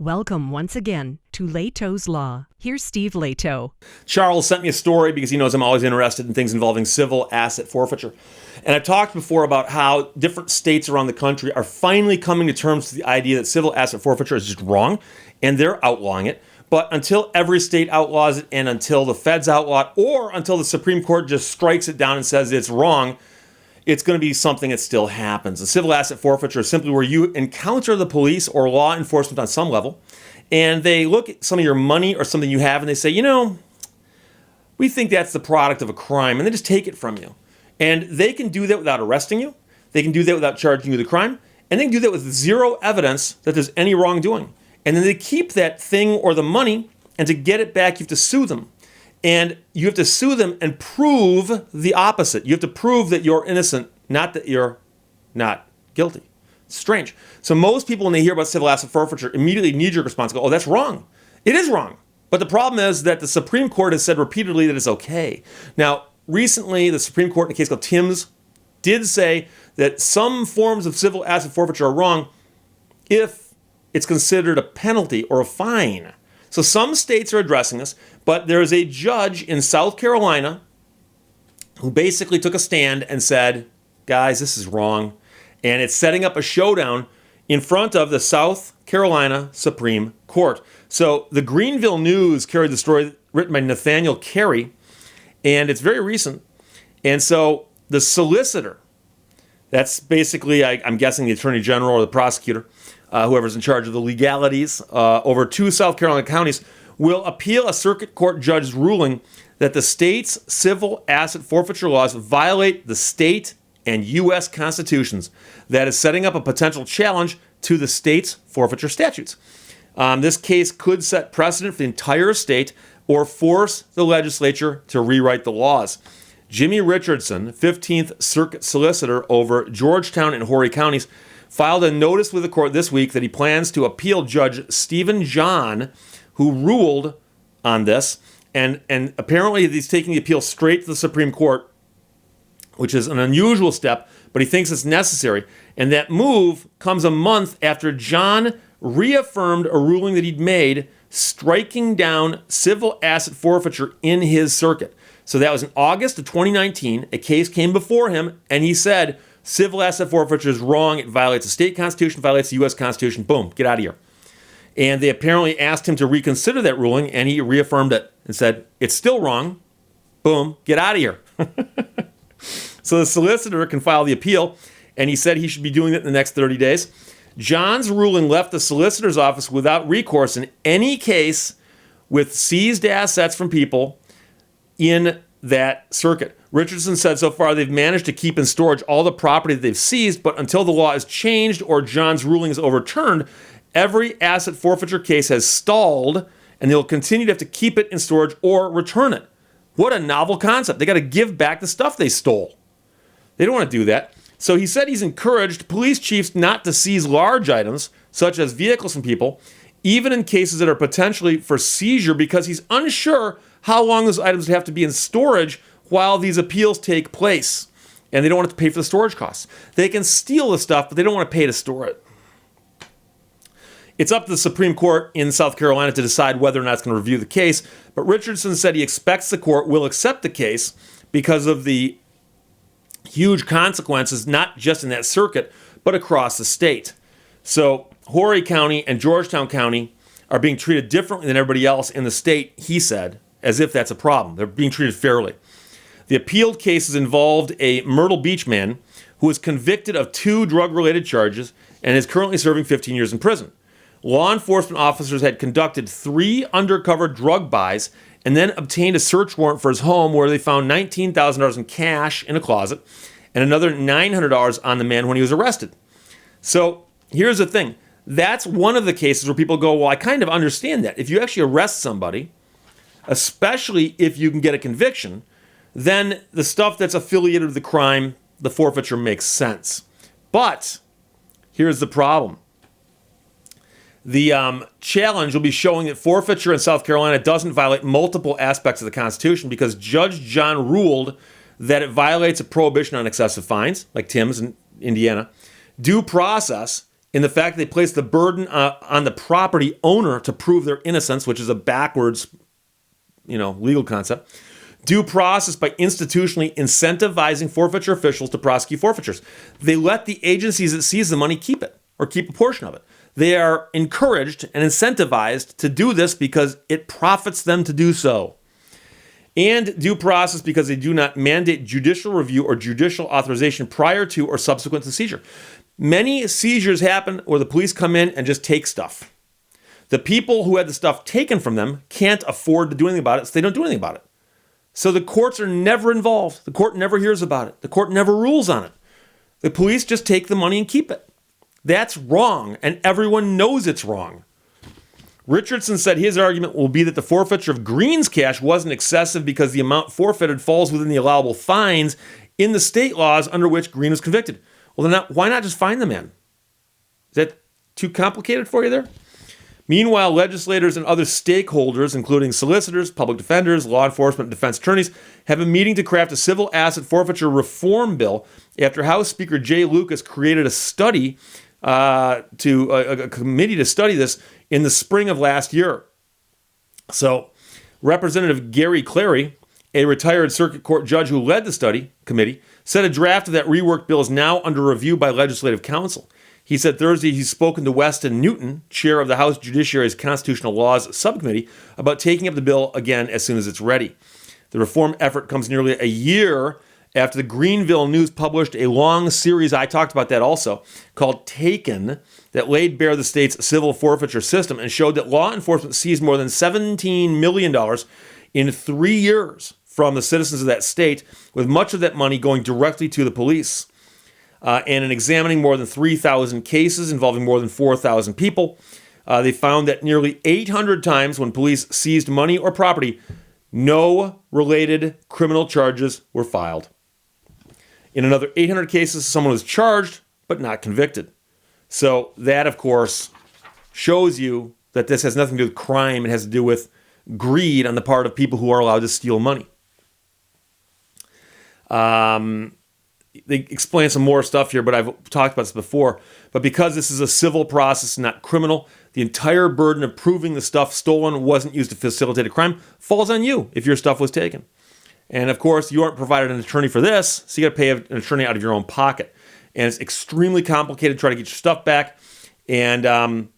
Welcome once again to Lehto's Law. Here's Steve Lehto. Charles sent me a story because he knows I'm always interested in things involving civil asset forfeiture. And I've talked before about how different states around the country are finally coming to terms with the idea that civil asset forfeiture is just wrong, and they're outlawing it. But until every state outlaws it, and until the feds outlaw it, or until the Supreme Court just strikes it down and says it's wrong, it's going to be something that still happens. A civil asset forfeiture is simply where you encounter the police or law enforcement on some level, and they look at some of your money or something you have, and they say, we think that's the product of a crime, and they just take it from you. And they can do that without arresting you. They can do that without charging you the crime, and they can do that with zero evidence that there's any wrongdoing. And then they keep that thing or the money, and to get it back, you have to sue them. And you have to sue them and prove the opposite. You have to prove that you're innocent, not that you're not guilty. It's strange. So most people, when they hear about civil asset forfeiture, immediately knee-jerk response go, oh, that's wrong. It is wrong. But the problem is that the Supreme Court has said repeatedly that it's okay. Now, recently, the Supreme Court, in a case called Timms, did say that some forms of civil asset forfeiture are wrong if it's considered a penalty or a fine. So some states are addressing this, but there is a judge in South Carolina who basically took a stand and said, guys, this is wrong. And it's setting up a showdown in front of the South Carolina Supreme Court. So the Greenville News carried the story written by Nathaniel Carey, and it's very recent. And so the solicitor, that's basically, I'm guessing, the attorney general or the prosecutor, whoever's in charge of the legalities over two South Carolina counties, will appeal a circuit court judge's ruling that the state's civil asset forfeiture laws violate the state and U.S. constitutions. That is setting up a potential challenge to the state's forfeiture statutes. This case could set precedent for the entire state or force the legislature to rewrite the laws. Jimmy Richardson, 15th Circuit Solicitor over Georgetown and Horry counties, filed a notice with the court this week that he plans to appeal Judge Stephen John, who ruled on this. And apparently he's taking the appeal straight to the Supreme Court, which is an unusual step, but he thinks it's necessary. And that move comes a month after John reaffirmed a ruling that he'd made striking down civil asset forfeiture in his circuit. So that was in August of 2019. A case came before him, and he said, civil asset forfeiture is wrong. It violates the state constitution, violates the U.S. Constitution. Boom, get out of here. And they apparently asked him to reconsider that ruling, and he reaffirmed it and said, it's still wrong. Boom, get out of here. So the solicitor can file the appeal, and he said he should be doing it in the next 30 days. John's ruling left the solicitor's office without recourse in any case with seized assets from people in that circuit. Richardson said so far they've managed to keep in storage all the property that they've seized, but until the law is changed or John's ruling is overturned, every asset forfeiture case has stalled, and they'll continue to have to keep it in storage or return it. What a novel concept. They got to give back the stuff they stole. They don't want to do that. So he said he's encouraged police chiefs not to seize large items, such as vehicles from people, even in cases that are potentially for seizure, because he's unsure how long those items have to be in storage while these appeals take place. And they don't want to pay for the storage costs. They can steal the stuff, but they don't want to pay to store it. It's up to the Supreme Court in South Carolina to decide whether or not it's going to review the case. But Richardson said he expects the court will accept the case because of the huge consequences, not just in that circuit, but across the state. So Horry County and Georgetown County are being treated differently than everybody else in the state, he said, as if that's a problem. They're being treated fairly. The appealed cases involved a Myrtle Beach man who was convicted of 2 drug-related charges and is currently serving 15 years in prison. Law enforcement officers had conducted 3 undercover drug buys and then obtained a search warrant for his home where they found $19,000 in cash in a closet and another $900 on the man when he was arrested. So here's the thing. That's one of the cases where people go, well, I kind of understand that. If you actually arrest somebody, especially if you can get a conviction, then the stuff that's affiliated with the crime, the forfeiture makes sense. But here's the problem. The challenge will be showing that forfeiture in South Carolina doesn't violate multiple aspects of the Constitution because Judge John ruled that it violates a prohibition on excessive fines, like Tim's in Indiana, due process, in the fact that they place the burden on the property owner to prove their innocence, which is a backwards, legal concept. Due process by institutionally incentivizing forfeiture officials to prosecute forfeitures. They let the agencies that seize the money keep it or keep a portion of it. They are encouraged and incentivized to do this because it profits them to do so. And due process because they do not mandate judicial review or judicial authorization prior to or subsequent to seizure. Many seizures happen where the police come in and just take stuff. The people who had the stuff taken from them can't afford to do anything about it, so they don't do anything about it. So the courts are never involved. The court never hears about it. The court never rules on it. The police just take the money and keep it. That's wrong, and everyone knows it's wrong. Richardson said his argument will be that the forfeiture of Green's cash wasn't excessive because the amount forfeited falls within the allowable fines in the state laws under which Green was convicted. Well, then why not just fine the man? Is that too complicated for you there? Meanwhile, legislators and other stakeholders, including solicitors, public defenders, law enforcement, and defense attorneys, have a meeting to craft a civil asset forfeiture reform bill after House Speaker Jay Lucas created a study a committee to study this in the spring of last year. So, Representative Gary Clary, a retired circuit court judge who led the study committee, said a draft of that reworked bill is now under review by Legislative Counsel. He said Thursday he's spoken to Weston Newton, chair of the House Judiciary's Constitutional Laws Subcommittee, about taking up the bill again as soon as it's ready. The reform effort comes nearly a year after the Greenville News published a long series, I talked about that also, called Taken, that laid bare the state's civil forfeiture system and showed that law enforcement seized more than $17 million in 3 years from the citizens of that state, with much of that money going directly to the police. And in examining more than 3,000 cases involving more than 4,000 people, they found that nearly 800 times when police seized money or property, no related criminal charges were filed. In another 800 cases, someone was charged but not convicted. So that, of course, shows you that this has nothing to do with crime. It has to do with greed on the part of people who are allowed to steal money. They explain some more stuff here, but I've talked about this before. But because this is a civil process, not criminal, the entire burden of proving the stuff stolen wasn't used to facilitate a crime falls on you if your stuff was taken. And of course, you aren't provided an attorney for this, so you got to pay an attorney out of your own pocket. And it's extremely complicated to try to get your stuff back. And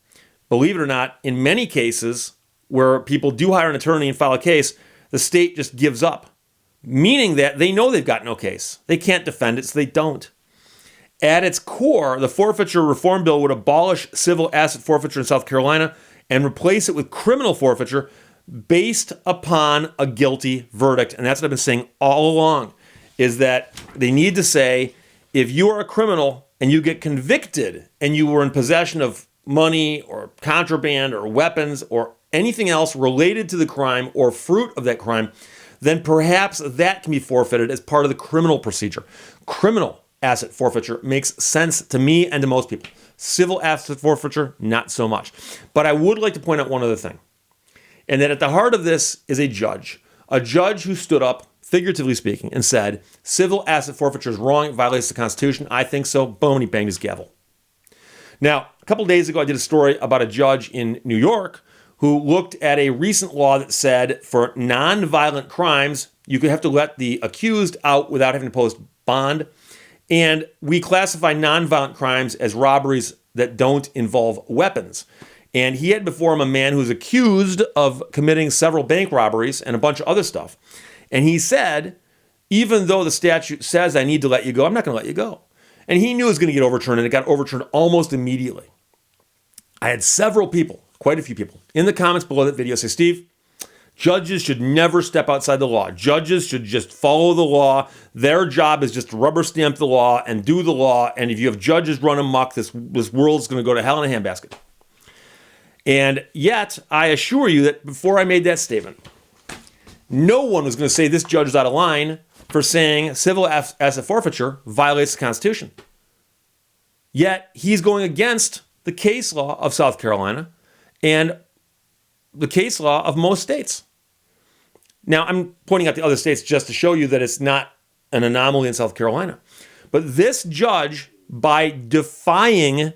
believe it or not, in many cases where people do hire an attorney and file a case, the state just gives up, meaning that they know they've got no case. They can't defend it, so they don't. At its core, the forfeiture reform bill would abolish civil asset forfeiture in South Carolina and replace it with criminal forfeiture based upon a guilty verdict. And that's what I've been saying all along, is that they need to say, if you are a criminal and you get convicted and you were in possession of money or contraband or weapons or anything else related to the crime or fruit of that crime, then perhaps that can be forfeited as part of the criminal procedure. Criminal asset forfeiture makes sense to me and to most people. Civil asset forfeiture, not so much. But I would like to point out one other thing, and that at the heart of this is a judge who stood up, figuratively speaking, and said, civil asset forfeiture is wrong, it violates the Constitution. I think so. Boom, and he banged his gavel. Now, a couple days ago, I did a story about a judge in New York who looked at a recent law that said for nonviolent crimes, you could have to let the accused out without having to post bond. And we classify nonviolent crimes as robberies that don't involve weapons. And he had before him a man who was accused of committing several bank robberies and a bunch of other stuff. And he said, even though the statute says I need to let you go, I'm not going to let you go. And he knew it was going to get overturned, and it got overturned almost immediately. I had several people, quite a few people, in the comments below that video say, Steve, judges should never step outside the law. Judges should just follow the law. Their job is just to rubber stamp the law and do the law. And if you have judges run amok, this world's going to go to hell in a handbasket. And yet, I assure you that before I made that statement, no one was going to say this judge is out of line for saying civil asset forfeiture violates the Constitution. Yet, he's going against the case law of South Carolina and the case law of most states. Now, I'm pointing out the other states just to show you that it's not an anomaly in South Carolina. But this judge, by defying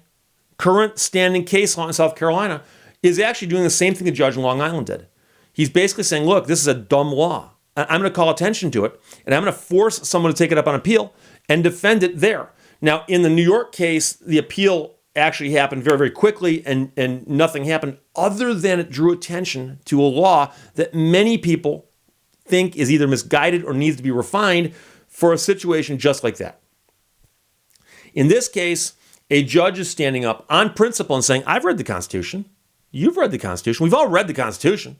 current standing case law in South Carolina is actually doing the same thing the judge in Long Island did. He's basically saying, look, this is a dumb law. I'm going to call attention to it, and I'm going to force someone to take it up on appeal and defend it there. Now, in the New York case, the appeal actually happened very, very quickly, and nothing happened other than it drew attention to a law that many people think is either misguided or needs to be refined for a situation just like that. In this case, a judge is standing up on principle and saying, I've read the Constitution. You've read the Constitution. We've all read the Constitution.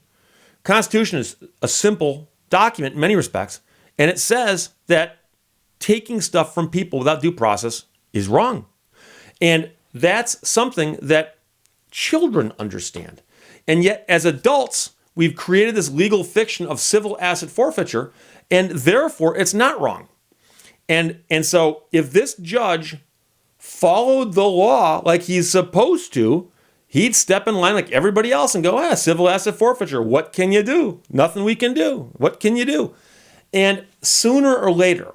Constitution is a simple document in many respects, and it says that taking stuff from people without due process is wrong. And that's something that children understand. And yet, as adults, we've created this legal fiction of civil asset forfeiture, and therefore it's not wrong. And so if this judge followed the law like he's supposed to, he'd step in line like everybody else and go, civil asset forfeiture, what can you do? Nothing we can do. What can you do? And sooner or later,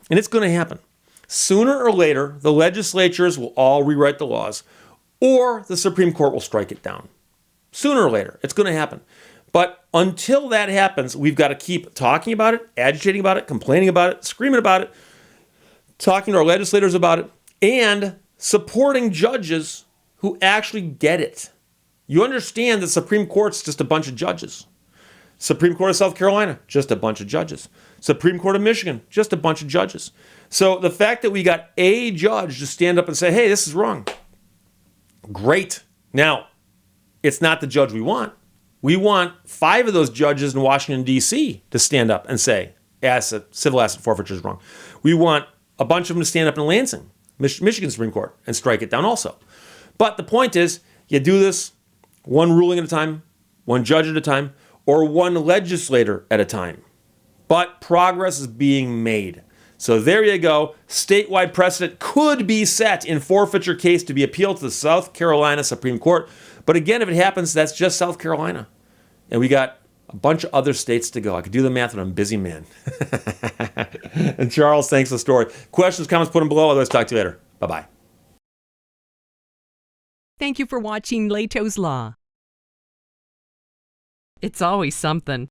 and it's going to happen, sooner or later, the legislatures will all rewrite the laws, or the Supreme Court will strike it down. Sooner or later, it's going to happen. But until that happens, we've got to keep talking about it, agitating about it, complaining about it, screaming about it, talking to our legislators about it, and supporting judges who actually get it. You understand the Supreme Court's just a bunch of judges. Supreme Court of South Carolina, just a bunch of judges. Supreme Court of Michigan, just a bunch of judges. So the fact that we got a judge to stand up and say, hey, this is wrong, great. Now, it's not the judge we want. We want 5 of those judges in Washington, D.C. to stand up and say, civil asset forfeiture is wrong. We want a bunch of them to stand up in Lansing, Michigan Supreme Court, and strike it down also. But the point is, you do this one ruling at a time, one judge at a time, or one legislator at a time. But progress is being made. So there you go. Statewide precedent could be set in forfeiture case to be appealed to the South Carolina Supreme Court. But again, if it happens, that's just South Carolina. And we got a bunch of other states to go. I could do the math, but I'm a busy man. And Charles, thanks for the story. Questions, comments, put them below. Otherwise, talk to you later. Bye-bye. Thank you for watching Lehto's Law. It's always something.